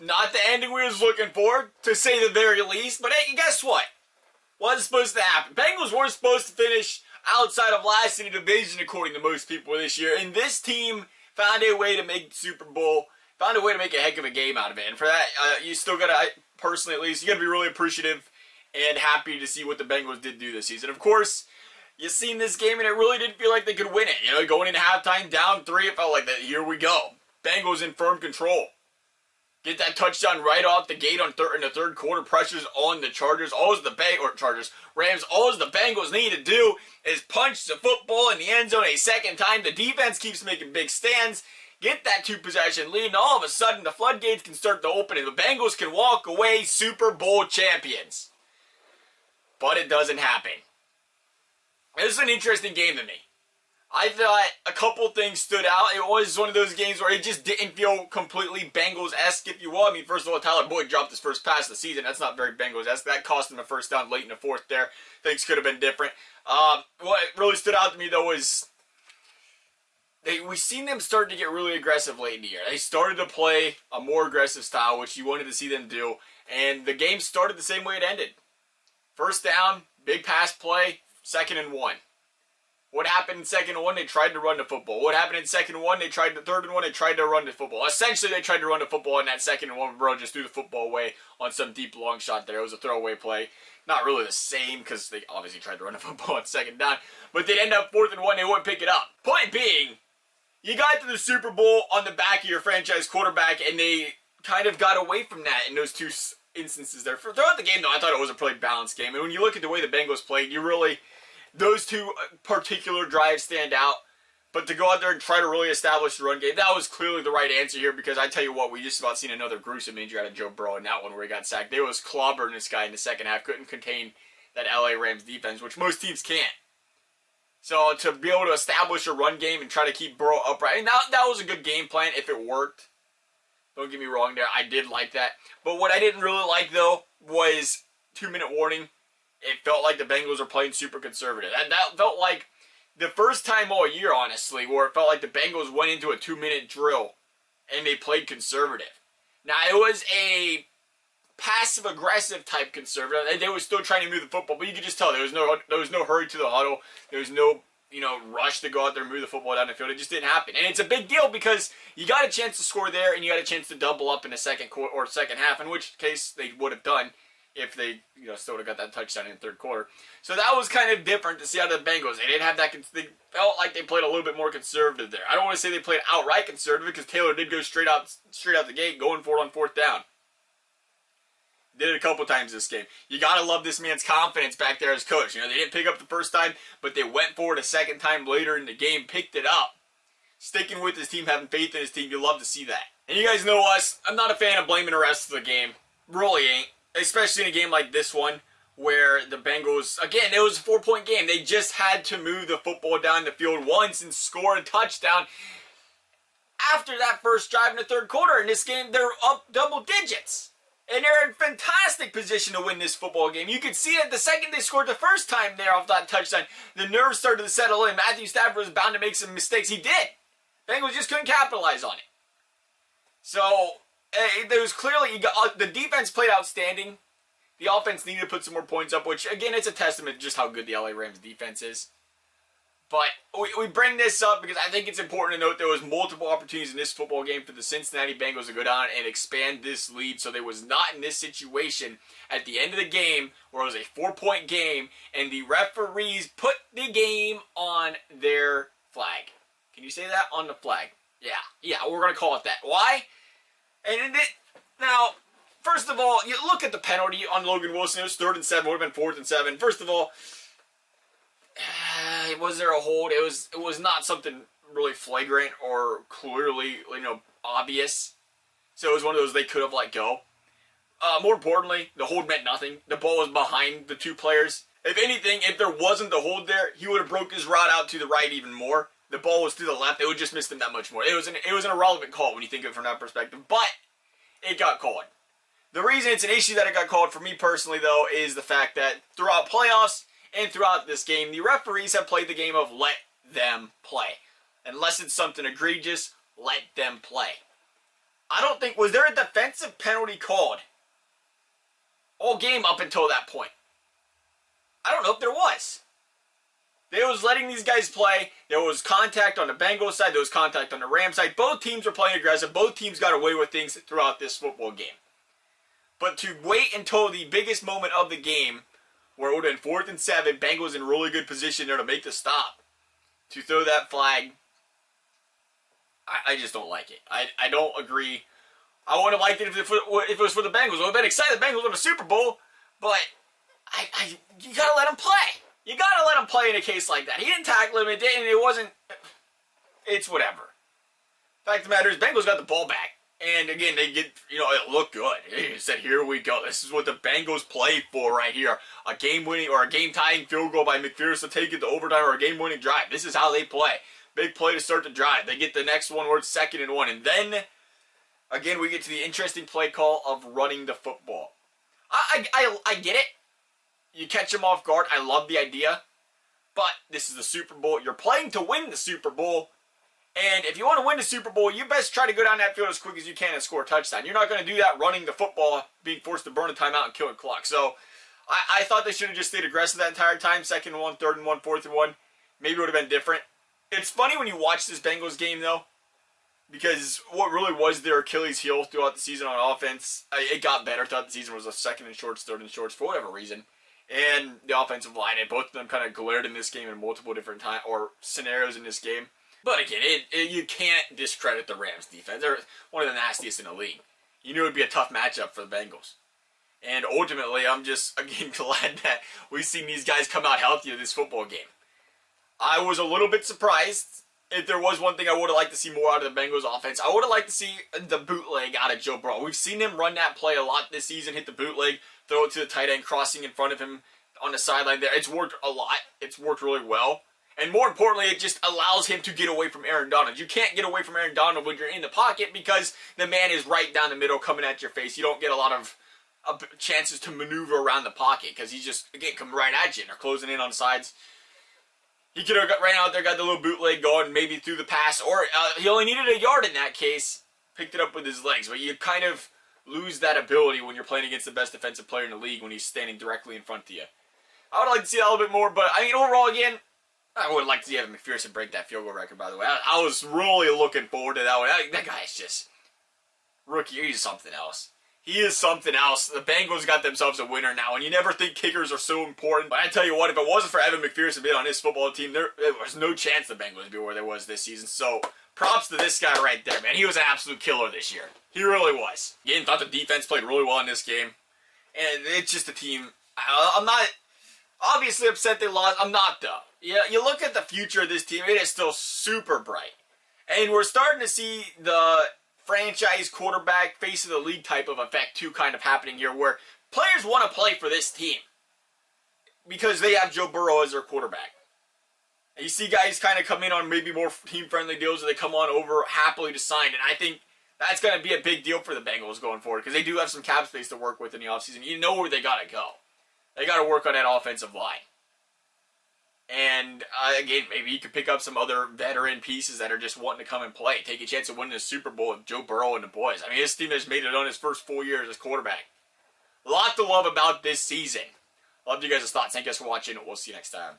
Not the ending we was looking for, to say the very least. But hey, guess what? Wasn't supposed to happen. Bengals weren't supposed to finish outside of last in the division, according to most people this year. And this team found a way to make the Super Bowl, found a way to make a heck of a game out of it. And for that, you still gotta, personally at least, you gotta be really appreciative and happy to see what the Bengals did do this season. Of course, you seen this game and it really didn't feel like they could win it. You know, going into halftime down 3, it felt like that. Here we go. Bengals in firm control. Get that touchdown right off the gate in the third quarter. Pressures on the Chargers. Rams. All the Bengals need to do is punch the football in the end zone a second time. The defense keeps making big stands. Get that 2-possession lead, and all of a sudden the floodgates can start to open and the Bengals can walk away Super Bowl champions. But it doesn't happen. This is an interesting game to me. I thought a couple things stood out. It was one of those games where it just didn't feel completely Bengals-esque, if you will. I mean, first of all, Tyler Boyd dropped his first pass of the season. That's not very Bengals-esque. That cost him a first down late in the fourth there. Things could have been different. What really stood out to me, though, was we've seen them start to get really aggressive late in the year. They started to play a more aggressive style, which you wanted to see them do, and the game started the same way it ended. First down, big pass play, 2nd and 1. What happened in 2nd and 1? They tried to run the football. What happened in 2nd and 1? They tried the 3rd and 1. They tried to run the football. Essentially, they tried to run the football in that 2nd and 1. Bro just threw the football away on some deep long shot there. It was a throwaway play. Not really the same because they obviously tried to run the football on 2nd down. But they'd end up 4th and 1. They wouldn't pick it up. Point being, you got to the Super Bowl on the back of your franchise quarterback, and they kind of got away from that in those 2 instances there. Throughout the game, though, I thought it was a pretty balanced game. And when you look at the way the Bengals played, those 2 particular drives stand out. But to go out there and try to really establish the run game, that was clearly the right answer here, because I tell you what, we just about seen another gruesome injury out of Joe Burrow in that one where he got sacked. They was clobbering this guy in the second half, couldn't contain that LA Rams defense, which most teams can't. So to be able to establish a run game and try to keep Burrow upright, and that was a good game plan if it worked. Don't get me wrong there, I did like that. But what I didn't really like, though, was 2-minute warning. It felt like the Bengals were playing super conservative. And that felt like the first time all year, honestly, where it felt like the Bengals went into a 2-minute drill and they played conservative. Now, it was a passive-aggressive type conservative, and they were still trying to move the football, but you could just tell there was no hurry to the huddle. There was no rush to go out there and move the football down the field. It just didn't happen. And it's a big deal because you got a chance to score there, and you got a chance to double up in the second quarter or second half, in which case they would have done if they, still would have got that touchdown in the third quarter. So that was kind of different to see out of the Bengals. They didn't have that. They felt like they played a little bit more conservative there. I don't want to say they played outright conservative because Taylor did go straight out the gate, going for it on 4th down. Did it a couple times this game. You gotta love this man's confidence back there as coach. They didn't pick up the first time, but they went for it a second time later in the game, picked it up. Sticking with his team, having faith in his team. You love to see that. And you guys know us. I'm not a fan of blaming the rest of the game. Really ain't. Especially in a game like this one, where the Bengals, again, it was a 4-point game. They just had to move the football down the field once and score a touchdown. After that first drive in the third quarter in this game, they're up double digits. And they're in fantastic position to win this football game. You could see it the second they scored the first time there off that touchdown. The nerves started to settle in. Matthew Stafford was bound to make some mistakes. He did. Bengals just couldn't capitalize on it. So there was clearly, the defense played outstanding. The offense needed to put some more points up, which, again, it's a testament to just how good the LA Rams defense is. But we bring this up because I think it's important to note there was multiple opportunities in this football game for the Cincinnati Bengals to go down and expand this lead, so they was not in this situation at the end of the game where it was a 4-point game and the referees put the game on their flag. Can you say that? On the flag. Yeah, we're going to call it that. Why? Now, first of all, you look at the penalty on Logan Wilson. It was 3rd and 7. Would have been 4th and 7. First of all, was there a hold? It was not something really flagrant or clearly, obvious. So it was one of those they could have let go. More importantly, the hold meant nothing. The ball was behind the 2 players. If anything, if there wasn't the hold there, he would have broke his route out to the right even more. The ball was to the left. It would just miss him that much more. It was an irrelevant call when you think of it from that perspective. But it got called. The reason it's an issue that it got called for me personally, though, is the fact that throughout playoffs and throughout this game, the referees have played the game of let them play. Unless it's something egregious, let them play. I don't think, was there a defensive penalty called all game up until that point? I don't know if there was. They was letting these guys play. There was contact on the Bengals side. There was contact on the Rams side. Both teams were playing aggressive. Both teams got away with things throughout this football game. But to wait until the biggest moment of the game, where it would have been 4th and 7, Bengals in really good position there to make the stop, to throw that flag, I just don't like it. I don't agree. I would have liked it if it was for the Bengals. I would have been excited the Bengals won the Super Bowl, but you gotta let them play. You gotta let him play in a case like that. He didn't tackle him, and it wasn't. It's whatever. Fact of the matter is, Bengals got the ball back, and again, they get, it looked good. He said, "Here we go. This is what the Bengals play for right here: a game-winning or a game-tying field goal by McPherson to take it to overtime, or a game-winning drive. This is how they play. Big play to start the drive. They get the next one where it's 2nd and 1, and then again, we get to the interesting play call of running the football. I get it. You catch them off guard. I love the idea. But this is the Super Bowl. You're playing to win the Super Bowl. And if you want to win the Super Bowl, you best try to go down that field as quick as you can and score a touchdown. You're not going to do that running the football, being forced to burn a timeout and kill a clock. So I thought they should have just stayed aggressive that entire time. 2nd and 1, 3rd and 1, 4th and 1. Maybe it would have been different. It's funny when you watch this Bengals game, though, because what really was their Achilles heel throughout the season on offense, it got better throughout the season. It was a 2nd and shorts, 3rd and shorts, for whatever reason. And the offensive line, and both of them kind of glared in this game in multiple different scenarios in this game. But again, you can't discredit the Rams defense. They're one of the nastiest in the league. You knew it would be a tough matchup for the Bengals. And ultimately, I'm just, again, glad that we've seen these guys come out healthy in this football game. I was a little bit surprised. If there was one thing I would have liked to see more out of the Bengals offense, I would have liked to see the bootleg out of Joe Burrow. We've seen him run that play a lot this season, hit the bootleg, throw it to the tight end, crossing in front of him on the sideline there. It's worked a lot. It's worked really well. And more importantly, it just allows him to get away from Aaron Donald. You can't get away from Aaron Donald when you're in the pocket because the man is right down the middle coming at your face. You don't get a lot of chances to maneuver around the pocket because he's just, again, coming right at you and they're closing in on the sides. He could have ran out there, got the little bootleg going, maybe threw the pass, or he only needed a yard in that case, picked it up with his legs. But you kind of lose that ability when you're playing against the best defensive player in the league when he's standing directly in front of you. I would like to see that a little bit more, but I mean, overall, again, I would like to see Evan McPherson break that field goal record, by the way. I was really looking forward to that one. That guy is just rookie. He's something else. He is something else. The Bengals got themselves a winner now, and you never think kickers are so important. But I tell you what, if it wasn't for Evan McPherson being on his football team, there was no chance the Bengals would be where they was this season. So props to this guy right there, man. He was an absolute killer this year. He really was. Again, thought the defense played really well in this game. And it's just a team. I'm not obviously upset they lost. I'm not, though. Yeah, you look at the future of this team, it is still super bright. And we're starting to see the franchise quarterback, face of the league type of effect too kind of happening here, where players want to play for this team because they have Joe Burrow as their quarterback. And you see guys kind of come in on maybe more team-friendly deals, or they come on over happily to sign, and I think that's going to be a big deal for the Bengals going forward because they do have some cap space to work with in the offseason. You know where they got to go. They got to work on that offensive line. And, again, maybe you could pick up some other veteran pieces that are just wanting to come and play. Take a chance of winning the Super Bowl with Joe Burrow and the boys. I mean, this team has made it on his first full year as quarterback. A lot to love about this season. Love you guys' thoughts. Thank you guys for watching. We'll see you next time.